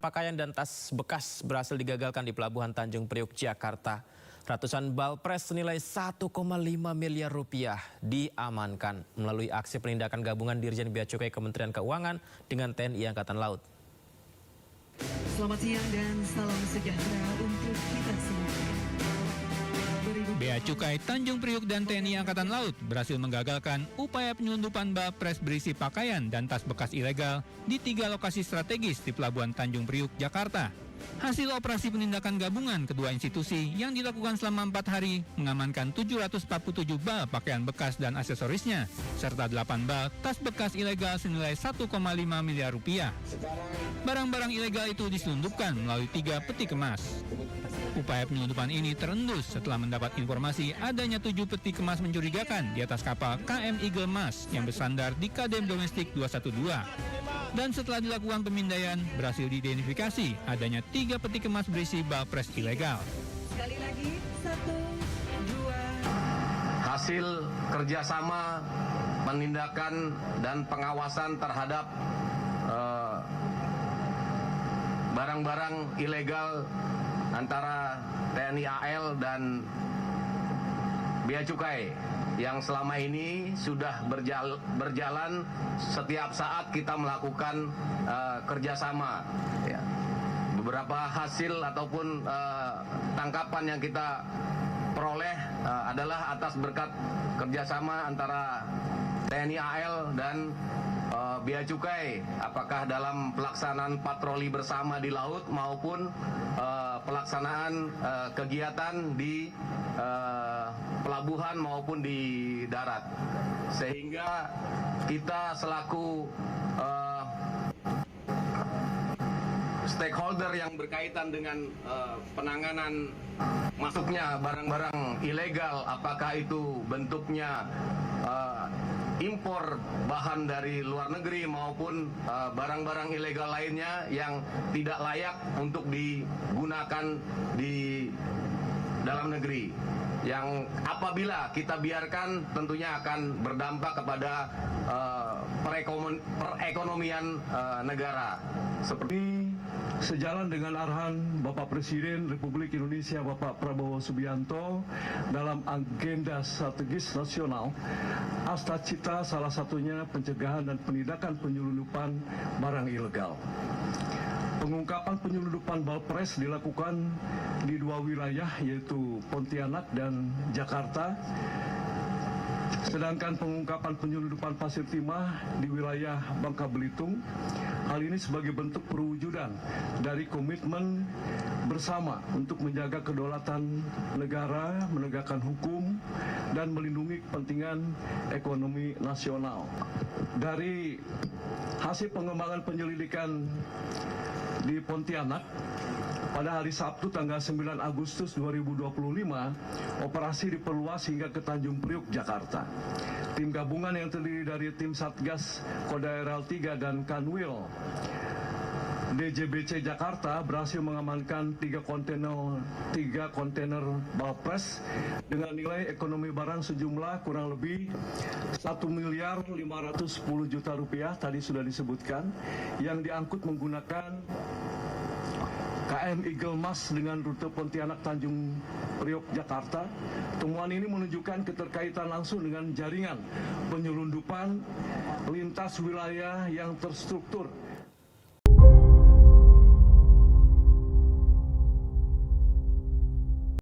Pakaian dan tas bekas berhasil digagalkan di Pelabuhan Tanjung Priok, Jakarta. Ratusan balpres senilai 1,5 miliar rupiah diamankan melalui aksi penindakan gabungan Dirjen Bea Cukai Kementerian Keuangan dengan TNI Angkatan Laut. Selamat siang dan salam sejahtera untuk kita semua. Bea Cukai Tanjung Priok dan TNI Angkatan Laut berhasil menggagalkan upaya penyelundupan balpres berisi pakaian dan tas bekas ilegal di 3 lokasi strategis di Pelabuhan Tanjung Priok, Jakarta. Hasil operasi penindakan gabungan kedua institusi yang dilakukan selama 4 hari mengamankan 747 bal pakaian bekas dan aksesorisnya, serta 8 bal tas bekas ilegal senilai 1,5 miliar rupiah. Barang-barang ilegal itu diselundupkan melalui 3 peti kemas. Upaya penyelundupan ini terendus setelah mendapat informasi adanya 7 peti kemas mencurigakan di atas kapal KM Eagle Mas yang bersandar di KDM Domestik 212. Dan setelah dilakukan pemindaian, berhasil diidentifikasi adanya 3 peti kemas berisi balpres ilegal. Sekali lagi, 1, 2. Hasil kerjasama penindakan dan pengawasan terhadap barang-barang ilegal antara TNI AL dan Bea Cukai yang selama ini sudah berjalan setiap saat kita melakukan kerjasama. Ya. Beberapa hasil ataupun tangkapan yang kita peroleh adalah atas berkat kerjasama antara TNI AL dan Bea Cukai, apakah dalam pelaksanaan patroli bersama di laut maupun pelaksanaan kegiatan di pelabuhan maupun di darat, sehingga kita selaku stakeholder yang berkaitan dengan penanganan masuknya barang-barang ilegal, apakah itu bentuknya impor bahan dari luar negeri maupun barang-barang ilegal lainnya yang tidak layak untuk digunakan di dalam negeri, yang apabila kita biarkan tentunya akan berdampak kepada perekonomian negara. Seperti sejalan dengan arahan Bapak Presiden Republik Indonesia Bapak Prabowo Subianto dalam agenda strategis nasional, Asta Cita salah satunya pencegahan dan penindakan penyelundupan barang ilegal. Pengungkapan penyelundupan balpres dilakukan di 2 wilayah, yaitu Pontianak dan Jakarta. Sedangkan pengungkapan penyelundupan pasir timah di wilayah Bangka Belitung. Hal ini sebagai bentuk perwujudan dari komitmen bersama untuk menjaga kedaulatan negara, menegakkan hukum, dan melindungi kepentingan ekonomi nasional. Dari hasil pengembangan penyelidikan di Pontianak, pada hari Sabtu tanggal 9 Agustus 2025, operasi diperluas hingga ke Tanjung Priok, Jakarta. Tim gabungan yang terdiri dari tim Satgas Kodaeral 3 dan Kanwil DJBC Jakarta berhasil mengamankan 3 kontainer balpres dengan nilai ekonomi barang sejumlah kurang lebih 1.510 miliar rupiah, tadi sudah disebutkan, yang diangkut menggunakan KM Eagle Mas dengan rute Pontianak Tanjung Priok, Jakarta. Temuan ini menunjukkan keterkaitan langsung dengan jaringan penyelundupan lintas wilayah yang terstruktur